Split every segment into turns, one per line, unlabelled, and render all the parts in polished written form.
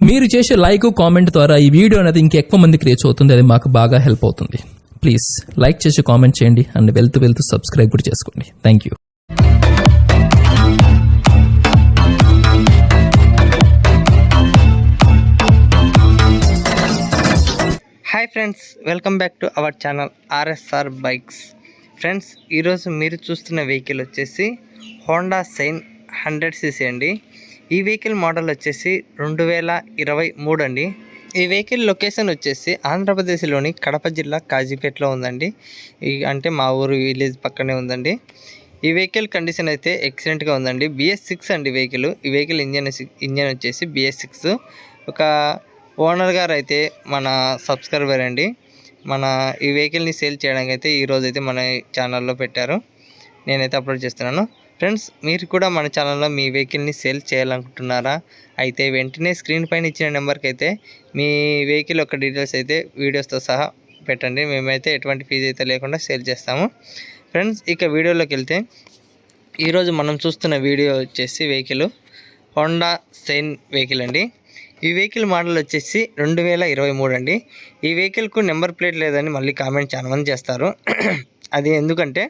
మీరు చేసే like comment ద్వారా ఈ వీడియో అనేది ఇంకెక్కువ మందికి రీచ్ అవుతుంది. అది మాకు బాగా హెల్ప్ అవుతుంది. ప్లీజ్ లైక్ చేసి కామెంట్ చేయండి అండ్ వెళ్తూ సబ్స్క్రైబ్ కూడా చేసుకోండి. Thank you.
Hi friends, welcome back to our channel RSR bikes. Friends, ఈరోజు మీరు చూస్తున్న వెహికల్ వచ్చేసి హోండా సైన్ 100cc అండి. ఈ వెహికల్ మోడల్ వచ్చేసి 2023 అండి. ఈ వెహికల్ లొకేషన్ వచ్చేసి ఆంధ్రప్రదేశ్లోని కడప జిల్లా కాజీపేటలో ఉందండి. అంటే మా ఊరు విలేజ్ పక్కనే ఉందండి. ఈ వెహికల్ కండిషన్ అయితే ఎక్సలెంట్గా ఉందండి. BS6 అండి వెహికల్. ఈ వెహికల్ ఇంజన్ వచ్చేసి BS6. ఒక ఓనర్ గారు అయితే మన సబ్స్క్రైబర్ అండి. ఈ వెహికల్ని సేల్ చేయడానికి అయితే ఈరోజు అయితే మన ఛానల్లో పెట్టారు. నేనైతే అప్లోడ్ చేస్తున్నాను. ఫ్రెండ్స్, మీరు కూడా మన ఛానల్లో మీ వెహికల్ని సేల్ చేయాలనుకుంటున్నారా? అయితే వెంటనే స్క్రీన్ పైన ఇచ్చిన నెంబర్కి అయితే మీ వెహికల్ యొక్క డీటెయిల్స్ అయితే వీడియోస్తో సహా పెట్టండి. మేమైతే ఎటువంటి ఫీజు అయితే లేకుండా సేల్ చేస్తాము. ఫ్రెండ్స్, ఇక వీడియోలోకి వెళ్తే ఈరోజు మనం చూస్తున్న వీడియో వచ్చేసి వెహికల్ హోండా సైన్ వెహికల్ అండి. ఈ వెహికల్ మోడల్ వచ్చేసి 2023 అండి. ఈ వెహికల్కు నెంబర్ ప్లేట్ లేదని మళ్ళీ కామెంట్ చాలా మంది చేస్తారు. అది ఎందుకంటే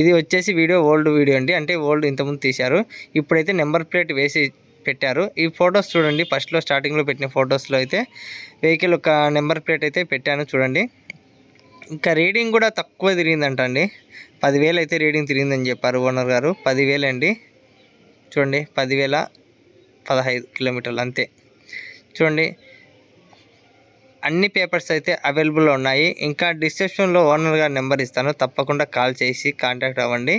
ఇది వచ్చేసి ఓల్డ్ వీడియో అండి. అంటే ఓల్డ్ ఇంతకుముందు తీశారు. ఇప్పుడైతే నెంబర్ ప్లేట్ వేసి పెట్టారు. ఈ ఫొటోస్ చూడండి. ఫస్ట్లో స్టార్టింగ్లో పెట్టిన ఫొటోస్లో అయితే వెహికల్ ఒక నెంబర్ ప్లేట్ అయితే పెట్టాను చూడండి. ఇంకా రీడింగ్ కూడా తక్కువ తిరిగిందంట అండి. 10,000 అయితే రీడింగ్ తిరిగిందని చెప్పారు ఓనర్ గారు. 10,000 అండి. చూడండి, 10,015 కిలోమీటర్లు అంతే. చూడండి, అన్ని పేపర్స్ అయితే అవైలబుల్లో ఉన్నాయి. ఇంకా డిస్క్రిప్షన్లో ఓనర్ గారి నెంబర్ ఇస్తాను, తప్పకుండా కాల్ చేసి కాంటాక్ట్ అవ్వండి.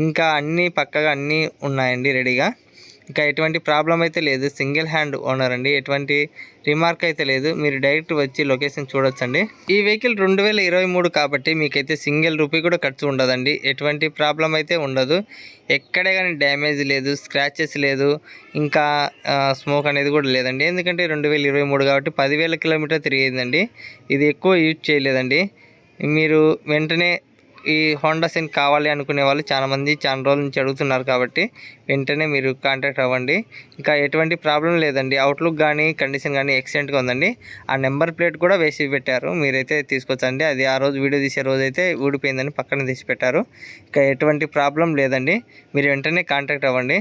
ఇంకా అన్నీ పక్కగా అన్నీ ఉన్నాయండి రెడీగా. ఇంకా ఎటువంటి ప్రాబ్లం అయితే లేదు. సింగిల్ హ్యాండ్ ఓనర్ అండి. ఎటువంటి రిమార్క్ అయితే లేదు. మీరు డైరెక్ట్ వచ్చి లొకేషన్ చూడొచ్చండి. ఈ వెహికల్ 2023 కాబట్టి మీకైతే సింగిల్ రూపీ కూడా ఖర్చు ఉండదండి. ఎటువంటి ప్రాబ్లం అయితే ఉండదు. ఎక్కడే కానీ డ్యామేజ్ లేదు, స్క్రాచెస్ లేదు, ఇంకా స్మోక్ అనేది కూడా లేదండి. ఎందుకంటే 2023 కాబట్టి 10,000 కిలోమీటర్ తిరిగిందండి. ఇది ఎక్కువ యూజ్ చేయలేదండి. మీరు వెంటనే ఈ హోండా సైన్ కావాలి అనుకునే వాళ్ళు చాలా రోజుల నుంచి అడుగుతున్నారు కాబట్టి వెంటనే మీరు కాంటాక్ట్ అవ్వండి. ఇంకా ఎటువంటి ప్రాబ్లం లేదండి. అవుట్లుక్ కానీ కండిషన్ కానీ ఎక్సలెంట్గా ఉందండి. ఆ నెంబర్ ప్లేట్ కూడా వేసి పెట్టారు. మీరైతే తీసుకొచ్చండి. అది ఆ రోజు వీడియో తీసే రోజు అయితే ఊడిపోయిందని పక్కన తీసి పెట్టారు. ఇంకా ఎటువంటి ప్రాబ్లం లేదండి. మీరు వెంటనే కాంటాక్ట్ అవ్వండి.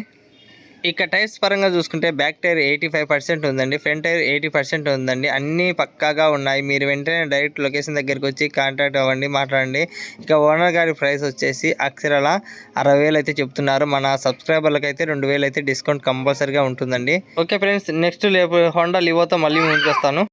ఇక టైర్స్ పరంగా చూసుకుంటే బ్యాక్ టైర్ 85% ఉందండి. ఫ్రంట్ టైర్ 80% ఉందండి. అన్నీ పక్కాగా ఉన్నాయి. మీరు వెంటనే డైరెక్ట్ లొకేషన్ దగ్గరికి వచ్చి కాంటాక్ట్ అవ్వండి, మాట్లాడండి. ఇక ఓనర్ గారి ప్రైస్ వచ్చేసి అక్షరాల 60,000 అయితే చెప్తున్నారు. మన సబ్స్క్రైబర్లకు అయితే 2,000 అయితే డిస్కౌంట్ కంపల్సరీగా ఉంటుందండి. ఓకే ఫ్రెండ్స్, నెక్స్ట్ హోండా లివోతో మళ్ళీ ముందుకు వస్తాను.